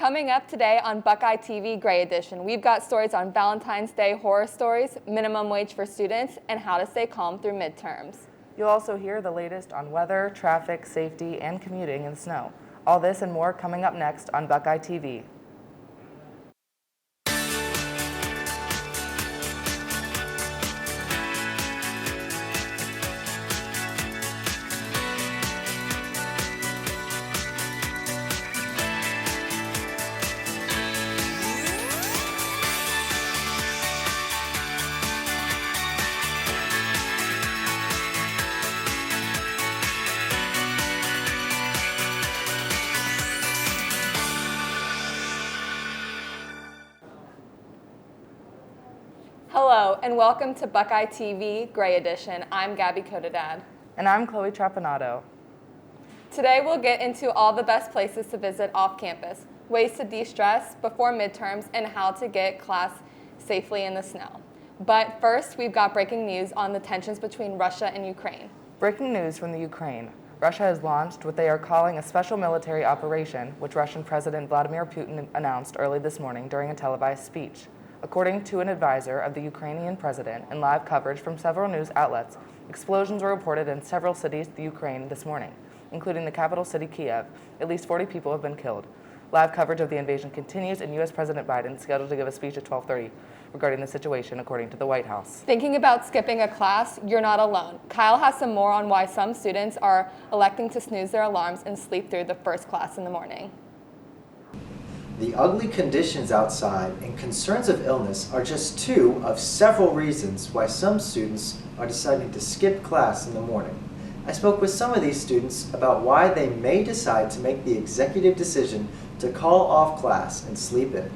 Coming up today on Buckeye TV Gray Edition, we've got stories on Valentine's Day horror stories, minimum wage for students, and how to stay calm through midterms. You'll also hear the latest on weather, traffic, safety, and commuting in the snow. All this and more coming up next on Buckeye TV. Hello, and welcome to Buckeye TV Gray Edition. I'm Gabby Codadad. And I'm Chloe Trapanato. Today we'll get into all the best places to visit off campus, ways to de-stress before midterms, and how to get class safely in the snow. But first, we've got breaking news on the tensions between Russia and Ukraine. Breaking news from the Ukraine. Russia has launched what they are calling a special military operation, which Russian President Vladimir Putin announced early this morning during a televised speech. According to an advisor of the Ukrainian president and live coverage from several news outlets, explosions were reported in several cities of the Ukraine this morning, including the capital city Kiev. At least 40 people have been killed. Live coverage of the invasion continues, and U.S. President Biden is scheduled to give a speech at 12:30 regarding the situation, according to the White House. Thinking about skipping a class? You're not alone. Kyle has some more on why some students are electing to snooze their alarms and sleep through the first class in the morning. The ugly conditions outside and concerns of illness are just two of several reasons why some students are deciding to skip class in the morning. I spoke with some of these students about why they may decide to make the executive decision to call off class and sleep in.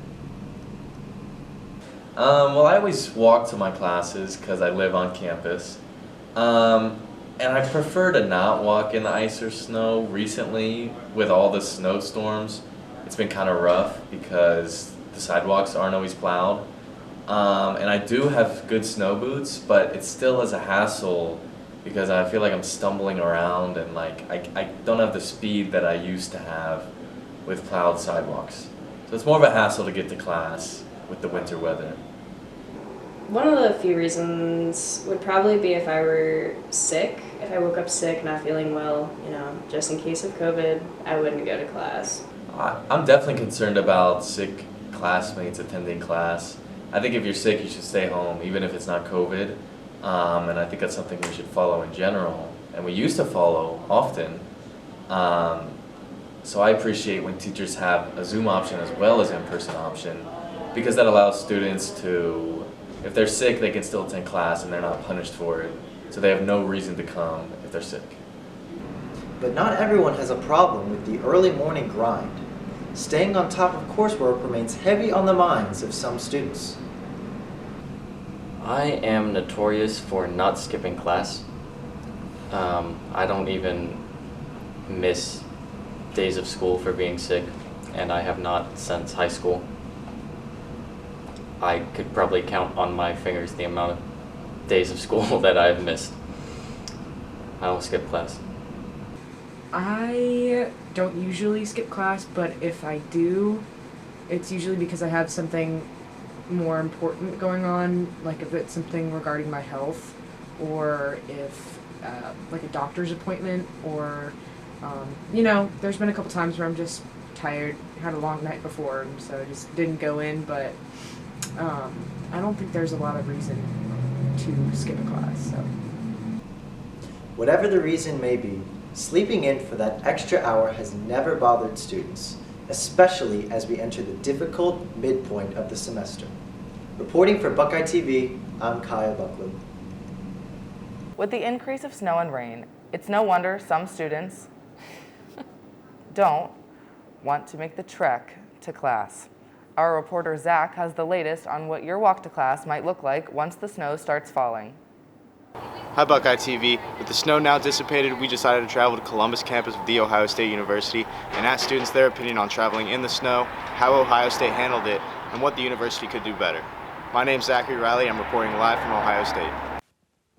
Well, I always walk to my classes because I live on campus. And I prefer to not walk in the ice or snow. Recently, with all the snowstorms, it's been kind of rough because the sidewalks aren't always plowed. And I do have good snow boots, but it still is a hassle because I feel like I'm stumbling around and I don't have the speed that I used to have with plowed sidewalks. So it's more of a hassle to get to class with the winter weather. One of the few reasons would probably be if I were sick. If I woke up sick, not feeling well, just in case of COVID, I wouldn't go to class. I'm definitely concerned about sick classmates attending class. I think if you're sick, you should stay home, even if it's not COVID. And I think that's something we should follow in general. And we used to follow often. So I appreciate when teachers have a Zoom option as well as in-person option, because that allows students to, if they're sick, they can still attend class and they're not punished for it. So they have no reason to come if they're sick. But not everyone has a problem with the early morning grind. Staying on top of coursework remains heavy on the minds of some students. I am notorious for not skipping class. I don't even miss days of school for being sick, and I have not since high school. I could probably count on my fingers the amount of days of school that I've missed. I don't skip class. I don't usually skip class, but if I do, it's usually because I have something more important going on, like if it's something regarding my health, or if like a doctor's appointment, or there's been a couple times where I'm just tired, had a long night before, and so I just didn't go in, but I don't think there's a lot of reason to skip a class, so. Whatever the reason may be, sleeping in for that extra hour has never bothered students, especially as we enter the difficult midpoint of the semester. Reporting for Buckeye TV, I'm Kyle Buckley. With the increase of snow and rain, it's no wonder some students don't want to make the trek to class. Our reporter Zach has the latest on what your walk to class might look like once the snow starts falling. Hi Buckeye TV. With the snow now dissipated, we decided to travel to Columbus campus of The Ohio State University and ask students their opinion on traveling in the snow, how Ohio State handled it, and what the university could do better. My name's Zachary Riley. I'm reporting live from Ohio State.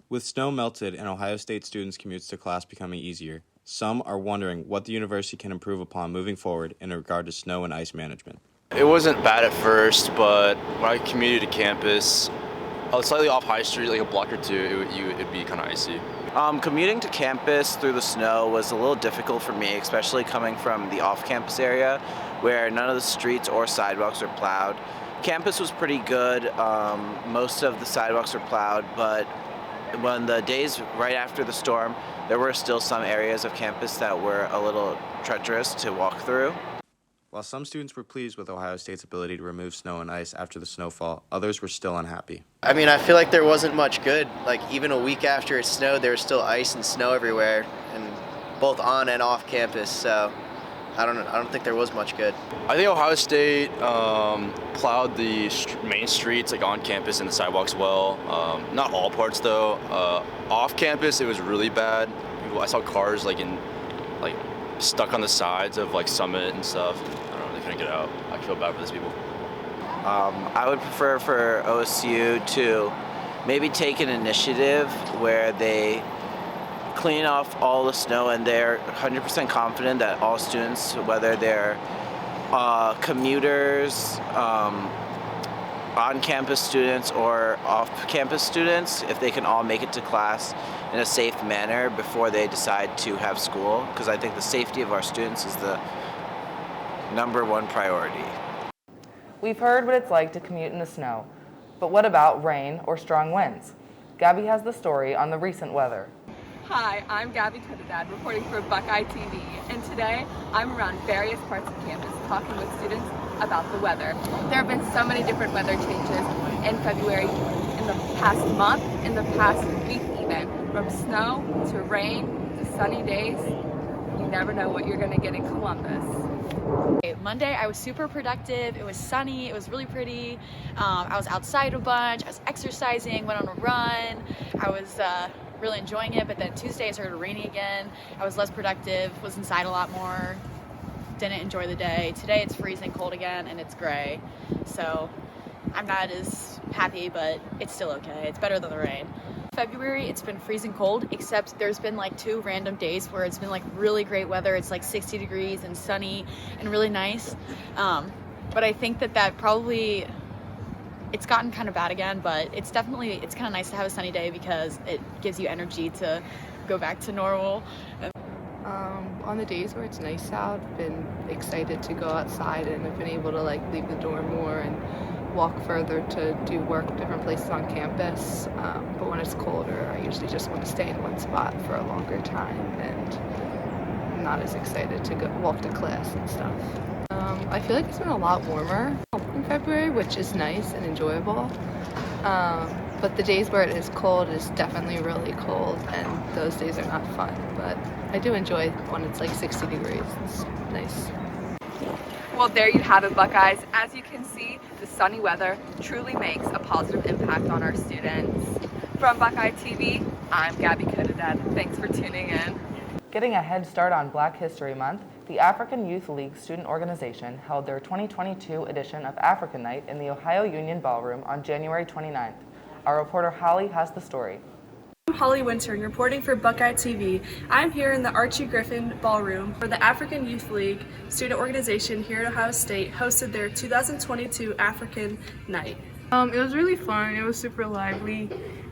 With snow melted and Ohio State students' commutes to class becoming easier, Some are wondering what the university can improve upon moving forward in regard to snow and ice management. It wasn't bad at first, but when I commuted to campus, I was slightly off High Street, like a block or two, it'd be kind of icy. Commuting to campus through the snow was a little difficult for me, especially coming from the off-campus area where none of the streets or sidewalks are plowed. Campus was pretty good. Most of the sidewalks were plowed, but when the days right after the storm, there were still some areas of campus that were a little treacherous to walk through. While some students were pleased with Ohio State's ability to remove snow and ice after the snowfall, others were still unhappy. I mean, I feel like there wasn't much good. Like, even a week after it snowed, there was still ice and snow everywhere, and both on and off campus, so I don't think there was much good. I think Ohio State plowed the main streets, like on campus, and the sidewalks well. Not all parts though. Off campus, it was really bad. I saw cars stuck on the sides of Summit and stuff. I don't know, they couldn't get out. I feel bad for those people. I would prefer for OSU to maybe take an initiative where they clean off all the snow, and they're 100% confident that all students, whether they're commuters, on-campus students, or off-campus students, if they can all make it to class in a safe manner before they decide to have school, because I think the safety of our students is the #1 priority. We've heard what it's like to commute in the snow, but what about rain or strong winds? Gabby has the story on the recent weather. Hi, I'm Gabby Kudadad, reporting for BuckeyeTV, and today I'm around various parts of campus talking with students about the weather. There have been so many different weather changes in February, in the past month, in the past week even, from snow to rain to sunny days. You never know what you're going to get in Columbus. Monday I was super productive. It was sunny, it was really pretty. I was outside a bunch, I was exercising, went on a run. I was really enjoying it, but then Tuesday it started raining again. I was less productive, was inside a lot more, didn't enjoy the day. Today it's freezing cold again and it's gray, so I'm not as happy, but it's still okay. It's better than the rain. February, it's been freezing cold, except there's been 2 random days where it's been really great weather. It's 60 degrees and sunny and really nice. But I think that probably, it's gotten kind of bad again, but it's kind of nice to have a sunny day because it gives you energy to go back to normal. On the days where it's nice out, I've been excited to go outside, and I've been able to leave the dorm more and walk further to do work different places on campus. But when it's colder, I usually just want to stay in one spot for a longer time, and I'm not as excited to walk to class and stuff. I feel like it's been a lot warmer in February, which is nice and enjoyable. But the days where it is cold is definitely really cold, and those days are not fun. But I do enjoy when it's 60 degrees. It's nice. Well, there you have it, Buckeyes. As you can see, the sunny weather truly makes a positive impact on our students. From BuckeyeTV, I'm Gabby Kudadad. Thanks for tuning in. Getting a head start on Black History Month, the African Youth League student organization held their 2022 edition of African Night in the Ohio Union Ballroom on January 29th. Our reporter Holly has the story. I'm Holly Wintern, reporting for BuckeyeTV. I'm here in the Archie Griffin Ballroom where the African Youth League student organization here at Ohio State hosted their 2022 African Night. It was really fun. It was super lively,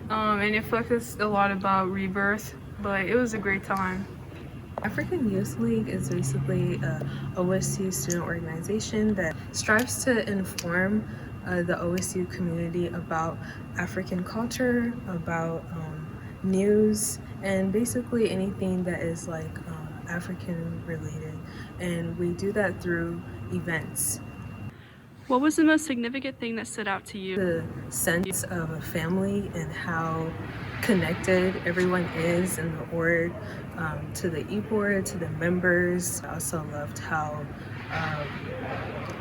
and it focused a lot about rebirth, but it was a great time. African Youth League is basically a OSU student organization that strives to inform the OSU community about African culture, about news, and basically anything that is African related. And we do that through events. What was the most significant thing that stood out to you? The sense of a family and how connected everyone is in the org, to the e-board, to the members. I also loved how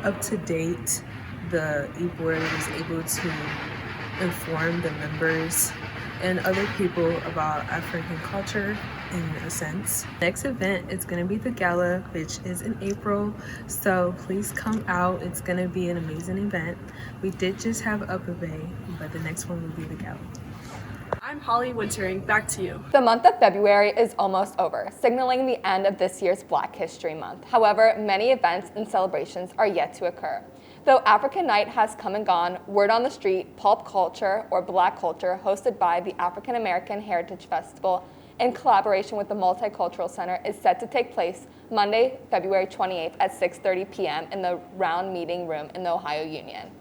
up to date the e-board was able to inform the members and other people about African culture in a sense. Next event is going to be the gala, which is in April, so please come out. It's going to be an amazing event. We did just have Upper Bay, but the next one will be the gala. I'm I'm Holly Wintering. Back to you. The month of February is almost over, signaling the end of this year's Black History Month. However, many events and celebrations are yet to occur. Though African Night has come and gone, word on the street, Pulp Culture or Black Culture, hosted by the African American Heritage Festival in collaboration with the Multicultural Center, is set to take place Monday, February 28th at 6:30 p.m. in the Round Meeting Room in the Ohio Union.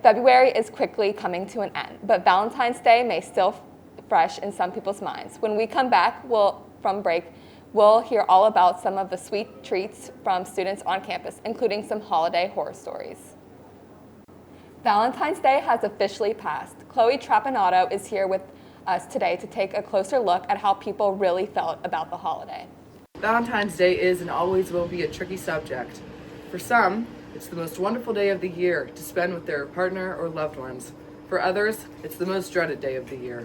February is quickly coming to an end, but Valentine's Day may still fresh in some people's minds. When we come back from break, we'll hear all about some of the sweet treats from students on campus, including some holiday horror stories. Valentine's Day has officially passed. Chloe Trapanato is here with us today to take a closer look at how people really felt about the holiday. Valentine's Day is and always will be a tricky subject. For some, it's the most wonderful day of the year to spend with their partner or loved ones. For others, it's the most dreaded day of the year.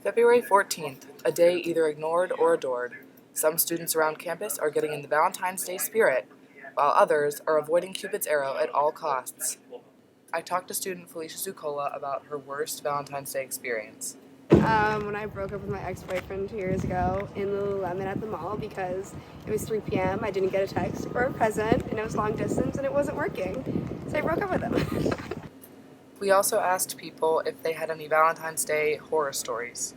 February 14th, a day either ignored or adored. Some students around campus are getting in the Valentine's Day spirit, while others are avoiding Cupid's arrow at all costs. I talked to student Felicia Zucola about her worst Valentine's Day experience. When I broke up with my ex-boyfriend 2 years ago in Lululemon at the mall because it was 3 p.m. I didn't get a text or a present, and it was long distance and it wasn't working. So I broke up with him. We also asked people if they had any Valentine's Day horror stories.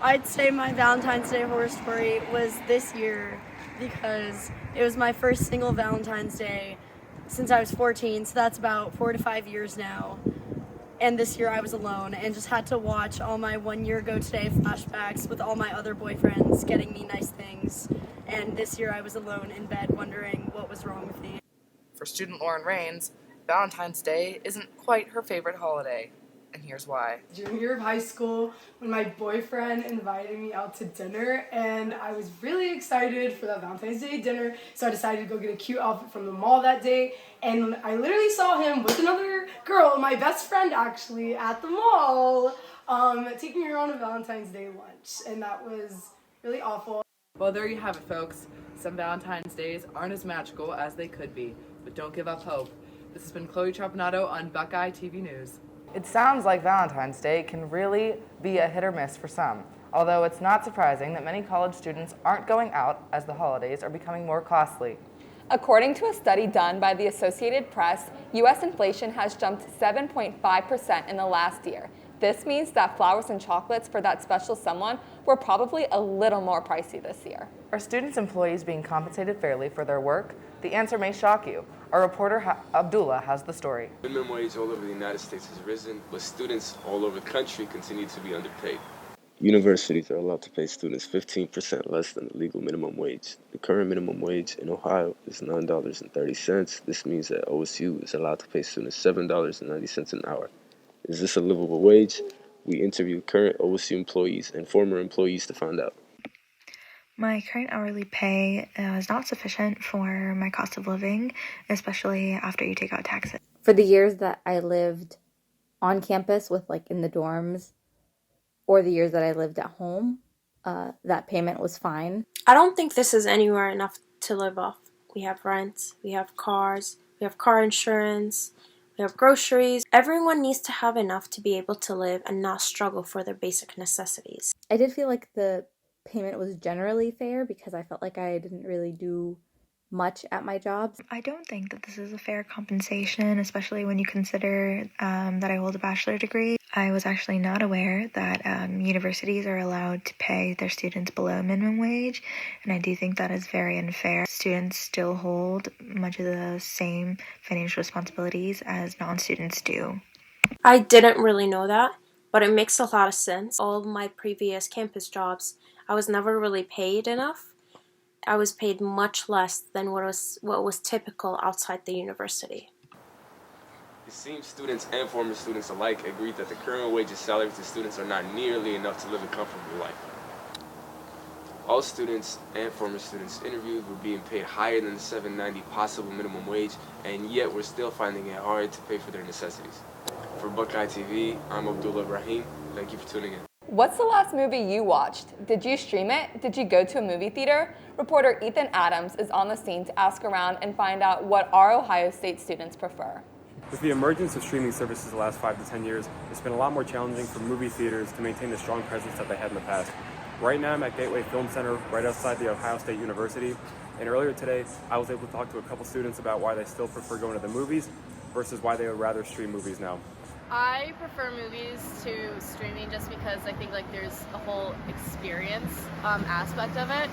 I'd say my Valentine's Day horror story was this year because it was my first single Valentine's Day since I was 14, so that's about 4 to 5 years now. And this year I was alone and just had to watch all my 1 year ago today flashbacks with all my other boyfriends getting me nice things. And this year I was alone in bed wondering what was wrong with me. For student Lauren Rains, Valentine's Day isn't quite her favorite holiday. And here's why. Junior year of high school, when my boyfriend invited me out to dinner, and I was really excited for that Valentine's Day dinner, so I decided to go get a cute outfit from the mall that day, and I literally saw him with another girl, my best friend actually, at the mall, taking her on a Valentine's Day lunch, and that was really awful. Well, there you have it, folks. Some Valentine's Days aren't as magical as they could be, but don't give up hope. This has been Chloe Trapanato on Buckeye TV News. It sounds like Valentine's Day can really be a hit or miss for some, although it's not surprising that many college students aren't going out as the holidays are becoming more costly. According to a study done by the Associated Press, U.S. inflation has jumped 7.5% in the last year. This means that flowers and chocolates for that special someone were probably a little more pricey this year. Are students' employees being compensated fairly for their work? The answer may shock you. Our reporter Abdullah has the story. Minimum wage all over the United States has risen, but students all over the country continue to be underpaid. Universities are allowed to pay students 15% less than the legal minimum wage. The current minimum wage in Ohio is $9.30. This means that OSU is allowed to pay students $7.90 an hour. Is this a livable wage? We interviewed current OSU employees and former employees to find out. My current hourly pay is not sufficient for my cost of living, especially after you take out taxes. For the years that I lived on campus with like in the dorms, or the years that I lived at home, that payment was fine. I don't think this is anywhere enough to live off. We have rents, we have cars, we have car insurance, we have groceries. Everyone needs to have enough to be able to live and not struggle for their basic necessities. I did feel like the payment was generally fair because I felt like I didn't really do much at my jobs. I don't think that this is a fair compensation, especially when you consider that I hold a bachelor degree. I was actually not aware that universities are allowed to pay their students below minimum wage, and I do think that is very unfair. Students still hold much of the same financial responsibilities as non-students do. I didn't really know that, but it makes a lot of sense. All of my previous campus jobs, I was never really paid enough. I was paid much less than what was typical outside the university. It seems students and former students alike agree that the current wages salaries to students are not nearly enough to live a comfortable life. All students and former students interviewed were being paid higher than the $7.90 possible minimum wage, and yet we're still finding it hard to pay for their necessities. For Buckeye TV, I'm Abdullah Ibrahim. Thank you for tuning in. What's the last movie you watched? Did you stream it? Did you go to a movie theater? Reporter Ethan Adams is on the scene to ask around and find out what our Ohio State students prefer. With the emergence of streaming services the last 5 to 10 years, it's been a lot more challenging for movie theaters to maintain the strong presence that they had in the past. Right now I'm at Gateway Film Center right outside the Ohio State University, and earlier today I was able to talk to a couple students about why they still prefer going to the movies versus why they would rather stream movies now. I prefer movies to streaming just because I think like there's a whole experience aspect of it.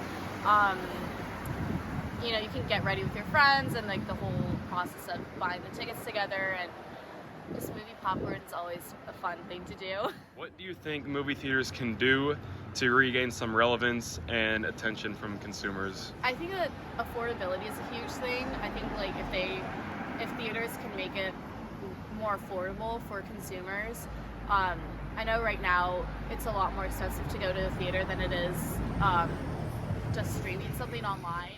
You know, you can get ready with your friends and like the whole process of buying the tickets together, and just movie popcorn is always a fun thing to do. What do you think movie theaters can do to regain some relevance and attention from consumers? I think that affordability is a huge thing. I think like if theaters can make it more affordable for consumers. I know right now it's a lot more expensive to go to the theater than it is just streaming something online.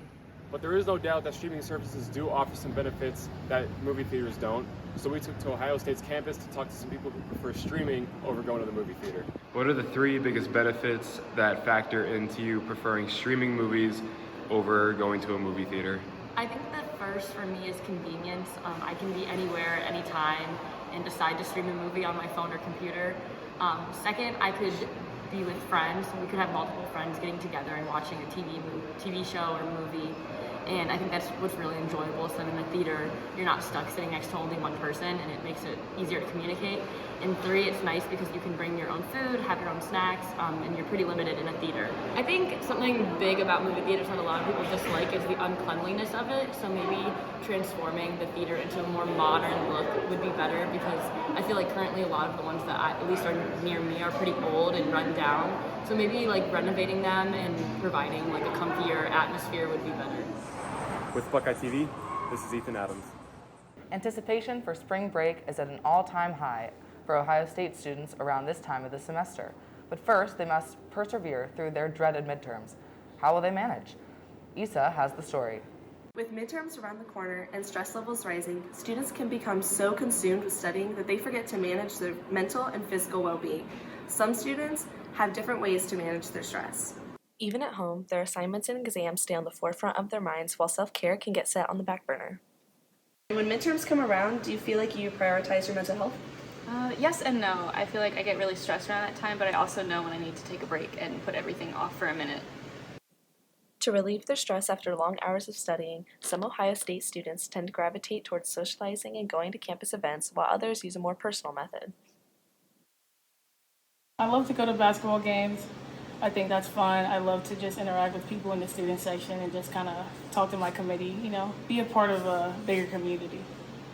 But there is no doubt that streaming services do offer some benefits that movie theaters don't. So we took to Ohio State's campus to talk to some people who prefer streaming over going to the movie theater. What are the 3 biggest benefits that factor into you preferring streaming movies over going to a movie theater? I think the first for me is convenience. I can be anywhere, anytime, and decide to stream a movie on my phone or computer. Second, I could be with friends. We could have multiple friends getting together and watching a TV show or movie. And I think that's what's really enjoyable. So in the theater, you're not stuck sitting next to only one person, and it makes it easier to communicate. And 3, it's nice because you can bring your own food, have your own snacks, and you're pretty limited in a theater. I think something big about movie theaters that a lot of people dislike is the uncleanliness of it. So maybe transforming the theater into a more modern look would be better, because I feel like currently a lot of the ones that at least are near me are pretty old and run down. So maybe like renovating them and providing like a comfier atmosphere would be better. With BuckeyeTV, this is Ethan Adams. Anticipation for spring break is at an all-time high for Ohio State students around this time of the semester. But first, they must persevere through their dreaded midterms. How will they manage? Issa has the story. With midterms around the corner and stress levels rising, students can become so consumed with studying that they forget to manage their mental and physical well-being. Some students have different ways to manage their stress. Even at home, their assignments and exams stay on the forefront of their minds, while self-care can get set on the back burner. When midterms come around, do you feel like you prioritize your mental health? Yes and no. I feel like I get really stressed around that time, but I also know when I need to take a break and put everything off for a minute. To relieve their stress after long hours of studying, some Ohio State students tend to gravitate towards socializing and going to campus events, while others use a more personal method. I love to go to basketball games. I think that's fun. I love to just interact with people in the student section and just kind of talk to my committee, you know, be a part of a bigger community.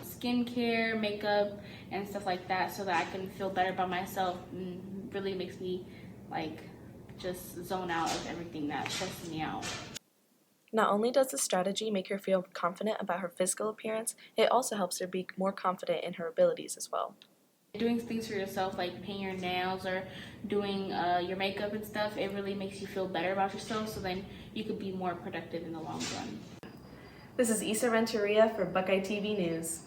Skincare, makeup, and stuff like that, so that I can feel better about myself, and really makes me like just zone out of everything that stresses me out. Not only does this strategy make her feel confident about her physical appearance, it also helps her be more confident in her abilities as well. Doing things for yourself, like painting your nails or doing your makeup and stuff, it really makes you feel better about yourself, so then you could be more productive in the long run. This is Issa Renteria for BuckeyeTV News.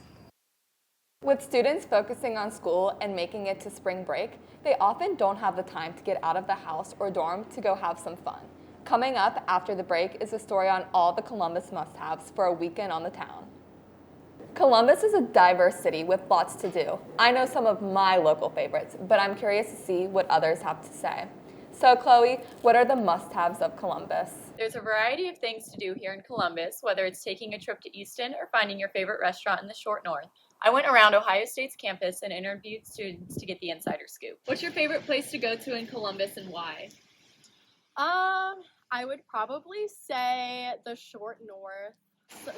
With students focusing on school and making it to spring break, they often don't have the time to get out of the house or dorm to go have some fun. Coming up after the break is a story on all the Columbus must-haves for a weekend on the town. Columbus is a diverse city with lots to do. I know some of my local favorites, but I'm curious to see what others have to say. So Chloe, what are the must-haves of Columbus? There's a variety of things to do here in Columbus, whether it's taking a trip to Easton or finding your favorite restaurant in the short north. I went around Ohio State's campus and interviewed students to get the insider scoop. What's your favorite place to go to in Columbus and why? I would probably say the short north.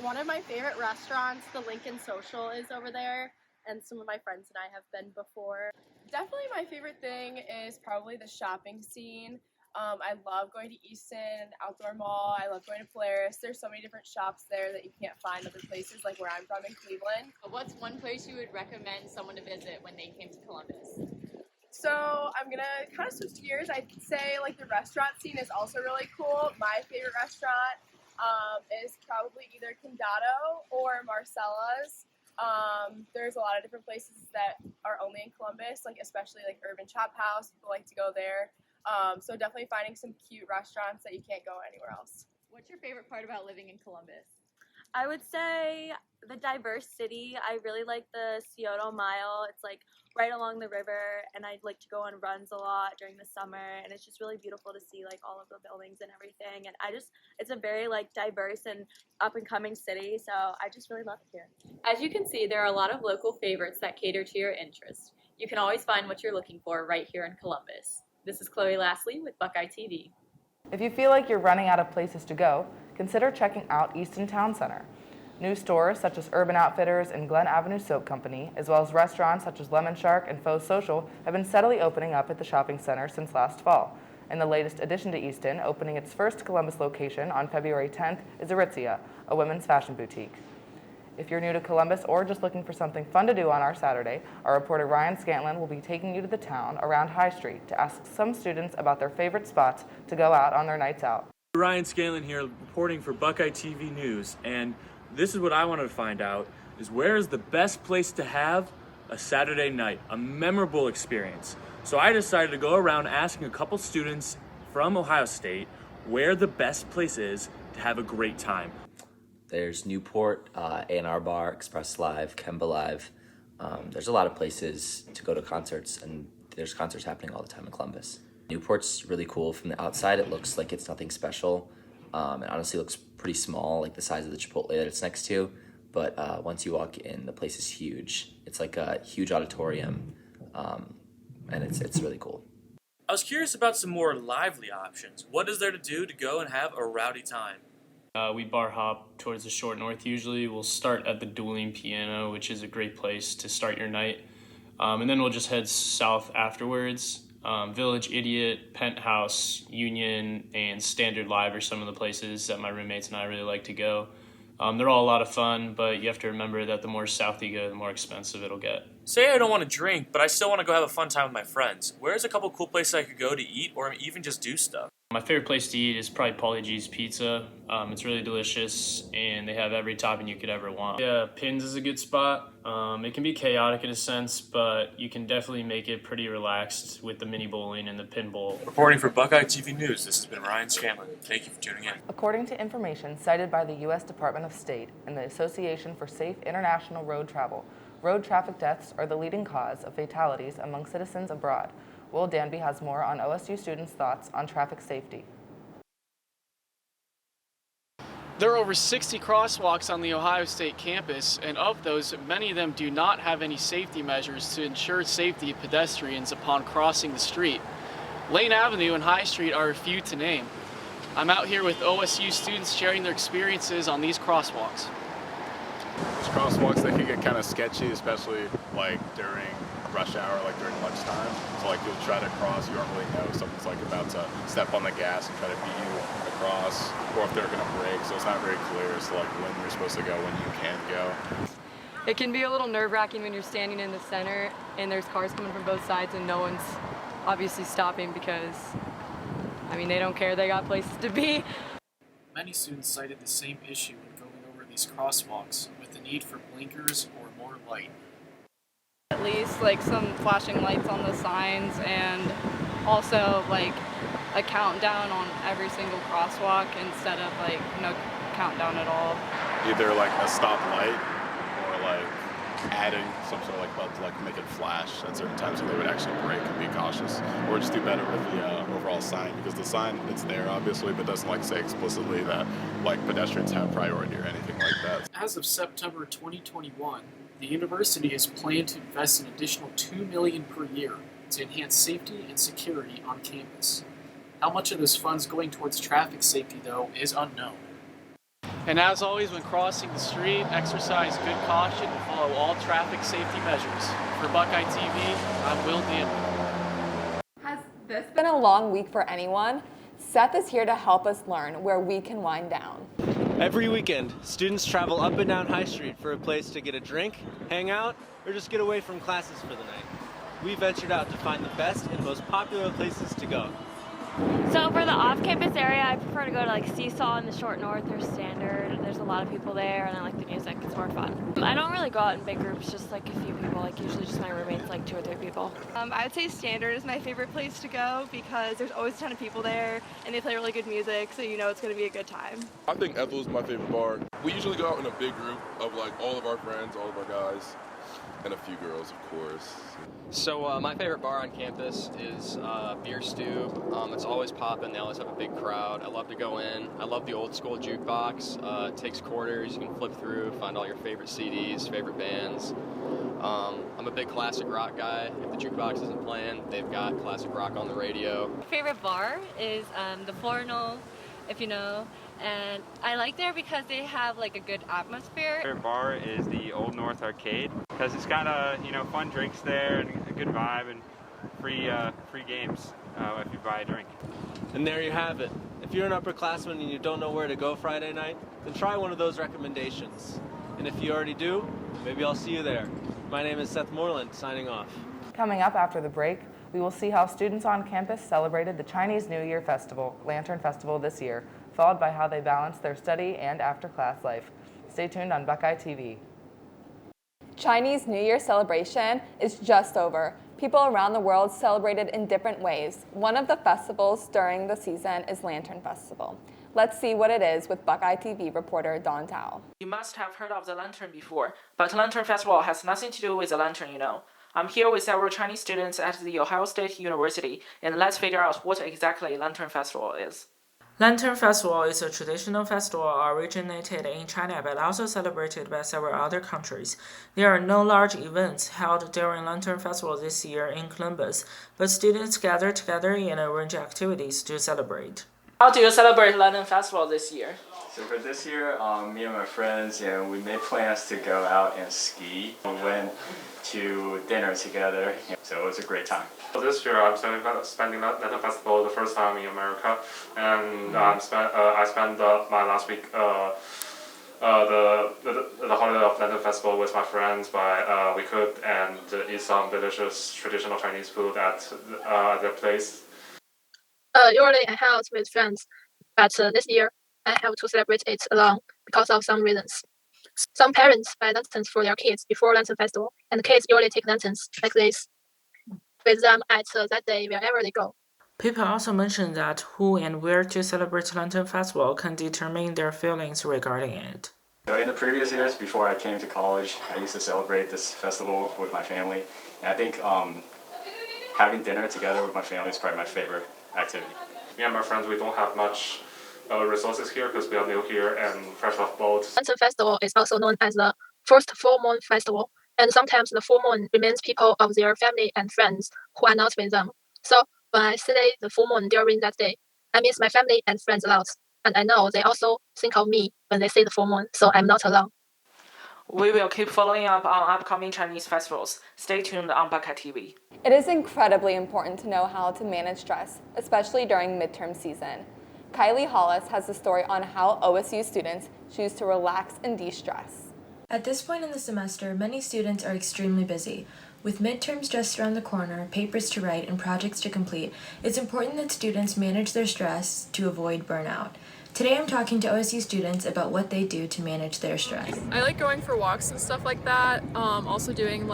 One of my favorite restaurants, the Lincoln Social, is over there, and some of my friends and I have been before. Definitely my favorite thing is probably the shopping scene. I love going to Easton, Outdoor Mall. I love going to Polaris. There's so many different shops there that you can't find other places, like where I'm from in Cleveland. What's one place you would recommend someone to visit when they came to Columbus? So I'm gonna kind of switch gears. I'd say like the restaurant scene is also really cool. My favorite restaurant is probably either Condado or Marcella's. There's a lot of different places that are only in Columbus, like especially like Urban Chop House. People like to go there. So definitely finding some cute restaurants that you can't go anywhere else. What's your favorite part about living in Columbus? I would say the diverse city. I really like the Scioto Mile. It's like right along the river, and I'd like to go on runs a lot during the summer, and it's just really beautiful to see like all of the buildings and everything. And it's a very like diverse and up and coming city, so I just really love it here. As you can see, there are a lot of local favorites that cater to your interests. You can always find what you're looking for right here in Columbus. This is Chloe Lastly with Buckeye TV. If you feel like you're running out of places to go, consider checking out Easton Town Center. New stores such as Urban Outfitters and Glen Avenue Soap Company, as well as restaurants such as Lemon Shark and Faux Social, have been steadily opening up at the shopping center since last fall. And the latest addition to Easton, opening its first Columbus location on February 10th, is Aritzia, a women's fashion boutique. If you're new to Columbus or just looking for something fun to do on our Saturday, our reporter Ryan Scantlin will be taking you to the town around High Street to ask some students about their favorite spots to go out on their nights out. Ryan Scantlin here reporting for Buckeye TV News, and this is what I wanted to find out, is where is the best place to have a Saturday night, a memorable experience. So I decided to go around asking a couple students from Ohio State where the best place is to have a great time. There's Newport, A&R Bar, Express Live, Kemba Live. There's a lot of places to go to concerts, and there's concerts happening all the time in Columbus. Newport's really cool. From the outside, it looks like it's nothing special. It honestly looks pretty small, like the size of the Chipotle that it's next to. But once you walk in, the place is huge. It's like a huge auditorium, and it's really cool. I was curious about some more lively options. What is there to do to go and have a rowdy time? We bar hop towards the short north usually. We'll start at the Dueling Piano, which is a great place to start your night. And then we'll just head south afterwards. Village Idiot, Penthouse, Union, and Standard Live are some of the places that my roommates and I really like to go. They're all a lot of fun, but you have to remember that the more south you go, the more expensive it'll get. Say I don't want to drink, but I still want to go have a fun time with my friends. Where's a couple cool places I could go to eat or even just do stuff? My favorite place to eat is probably Pauly G's Pizza. It's really delicious, and they have every topping you could ever want. Yeah, Pins is a good spot. It can be chaotic in a sense, but you can definitely make it pretty relaxed with the mini bowling and the pinball. Reporting for Buckeye TV News, this has been Ryan Scantlin. Thank you for tuning in. According to information cited by the U.S. Department of State and the Association for Safe International Road Travel, road traffic deaths are the leading cause of fatalities among citizens abroad. Will Danby has more on OSU students' thoughts on traffic safety. There are over 60 crosswalks on the Ohio State campus, and of those, many of them do not have any safety measures to ensure safety of pedestrians upon crossing the street. Lane Avenue and High Street are a few to name. I'm out here with OSU students sharing their experiences on these crosswalks. These crosswalks, they can get kind of sketchy, especially like during rush hour, like during lunchtime. So like you'll try to cross, you don't really know if someone's like about to step on the gas and try to beat you across, or if they're gonna brake, so it's not very clear as to like when you're supposed to go, when you can go. It can be a little nerve-wracking when you're standing in the center and there's cars coming from both sides and no one's obviously stopping because, I mean, they don't care, they got places to be. Many students cited the same issue when going over these crosswalks, with the need for blinkers or more light. At least like some flashing lights on the signs, and also like a countdown on every single crosswalk instead of like no countdown at all. Either like a stop light or like adding some sort of like button to like make it flash at certain times so they would actually brake and be cautious, or just do better with the overall sign, because the sign, it's there obviously, but doesn't like say explicitly that like pedestrians have priority or anything like that. As of September 2021, the university has planned to invest an additional $2 million per year to enhance safety and security on campus. How much of this funds going towards traffic safety, though, is unknown. And as always, when crossing the street, exercise good caution and follow all traffic safety measures. For Buckeye TV, I'm Will Danby. Has this been a long week for anyone? Seth is here to help us learn where we can wind down. Every weekend, students travel up and down High Street for a place to get a drink, hang out, or just get away from classes for the night. We ventured out to find the best and most popular places to go. So for the off-campus area, I prefer to go to like Seesaw in the Short North or Standard. There's a lot of people there, and I like the music. It's more fun. I don't really go out in big groups, just like a few people. Like usually just my roommates, like 2 or 3 people. I would say Standard is my favorite place to go because there's always a ton of people there, and they play really good music, so you know it's going to be a good time. I think Ethel's my favorite bar. We usually go out in a big group of like all of our friends, all of our guys, and a few girls, of course. So my favorite bar on campus is Beer Stew. It's always popping. They always have a big crowd. I love to go in. I love the old school jukebox. It takes quarters. You can flip through, find all your favorite CDs, favorite bands. I'm a big classic rock guy. If the jukebox isn't playing, they've got classic rock on the radio. My favorite bar is the Florinal, if you know. And I like there because they have like a good atmosphere. My favorite bar is the Old North Arcade because it's got fun drinks there and a good vibe and free games if you buy a drink. And there you have it. If you're an upperclassman and you don't know where to go Friday night, then try one of those recommendations. And if you already do, maybe I'll see you there. My name is Seth Moreland, signing off. Coming up after the break, we will see how students on campus celebrated the Chinese New Year Festival, Lantern Festival this year, followed by how they balance their study and after-class life. Stay tuned on BuckeyeTV. Chinese New Year celebration is just over. People around the world celebrated in different ways. One of the festivals during the season is Lantern Festival. Let's see what it is with BuckeyeTV reporter Dawn Tao. You must have heard of the lantern before, but Lantern Festival has nothing to do with the lantern, you know. I'm here with several Chinese students at the Ohio State University, and let's figure out what exactly Lantern Festival is. Lantern Festival is a traditional festival originated in China but also celebrated by several other countries. There are no large events held during Lantern Festival this year in Columbus, but students gather together and arrange activities to celebrate. How do you celebrate Lantern Festival this year? So for this year, me and my friends, we made plans to go out and ski. We went to dinner together, so it was a great time. This year I'm spending Lantern Festival the first time in America, and I spent my last week the holiday of Lantern Festival with my friends. We cooked and eat some delicious traditional Chinese food at their place. Usually I hang out with friends, but this year I have to celebrate it alone because of some reasons. Some parents buy lanterns for their kids before Lantern Festival, and kids usually take lanterns like this with them at that day wherever they go. People also mention that who and where to celebrate Lantern Festival can determine their feelings regarding it. So in the previous years, before I came to college, I used to celebrate this festival with my family. And I think having dinner together with my family is probably my favorite activity. Me and my friends, we don't have much resources here because we are new here and fresh off boats. Lantern Festival is also known as the first full moon festival, and sometimes the full moon reminds people of their family and friends who are not with them. So when I see the full moon during that day, I miss my family and friends a lot, and I know they also think of me when they see the full moon, so I'm not alone. We will keep following up on upcoming Chinese festivals. Stay tuned on BuckeyeTV. It is incredibly important to know how to manage stress, especially during midterm season. Kylie Hollis has a story on how OSU students choose to relax and de-stress. At this point in the semester, many students are extremely busy. With midterms just around the corner, papers to write, and projects to complete, it's important that students manage their stress to avoid burnout. Today I'm talking to OSU students about what they do to manage their stress. I like going for walks and stuff like that. Also doing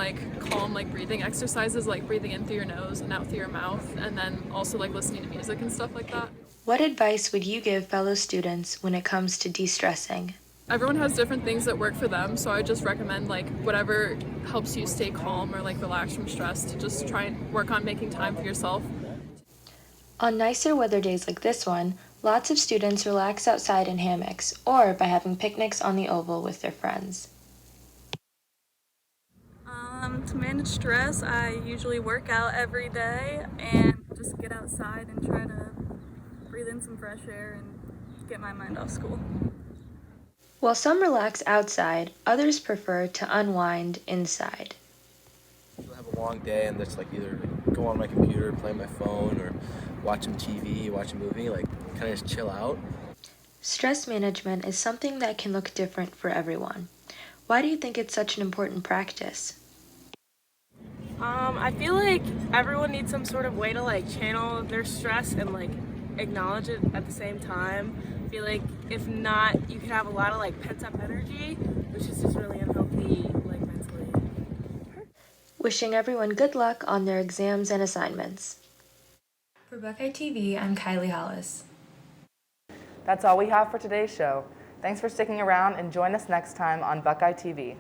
calm breathing exercises, like breathing in through your nose and out through your mouth, and then also listening to music and stuff like that. What advice would you give fellow students when it comes to de-stressing? Everyone has different things that work for them, so I just recommend whatever helps you stay calm or relax from stress, to just try and work on making time for yourself. On nicer weather days like this one, lots of students relax outside in hammocks or by having picnics on the oval with their friends. To manage stress, I usually work out every day and just get outside and try to breathe in some fresh air and get my mind off school. While some relax outside, others prefer to unwind inside. I have a long day and just either go on my computer, play my phone, or watch some TV, watch a movie, kind of just chill out. Stress management is something that can look different for everyone. Why do you think it's such an important practice? I feel like everyone needs some sort of way to channel their stress and acknowledge it at the same time. I feel like if not, you can have a lot of like pent up energy, which is just really unhealthy, like mentally. Wishing everyone good luck on their exams and assignments. For Buckeye TV, I'm Kylie Hollis. That's all we have for today's show. Thanks for sticking around and join us next time on Buckeye TV.